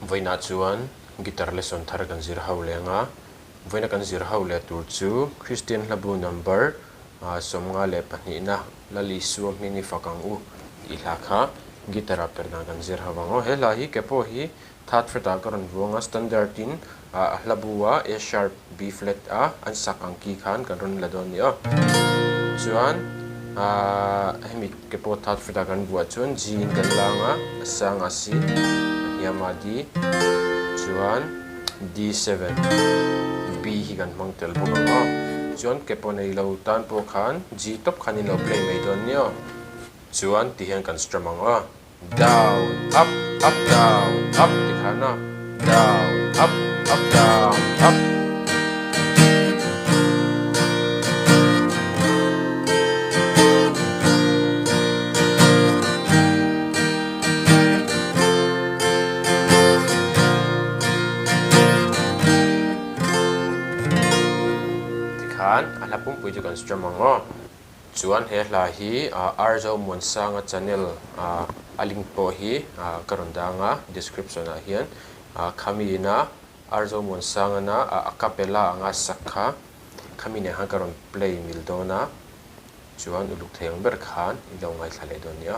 voina chuan guitar lesson thar kan zir ho lenga voina kan zir ho le tur chu Christian hlabu number somnga le panina lali Isua hming fakang u ilakha guitar Perhdan kan zir hawango hela hi kepo hi third fret a karon ruanga standard in hlabuwa A sharp B flat a an sakang ki khan kan ron la don ni a chuan hemi kepo third fret a kan buat chuan G in kan langa asanga C yama D chuan D7 B hi kan mang tel bokanga chuan kepo nei lo tan po khan G top khan in lo play mai don ni a chuan ti hian kan strum anga down up up down up ti khana down up up down up ti khan alapum pui ju kan strum anga chuan he hla hi arzo monsanga channel alink po hi karon danga description a hian khamina arzo monsanga na a cappella anga sakha khamine ha karon play mil dona chuan uluk theng ber khan idong ngai thlale don ya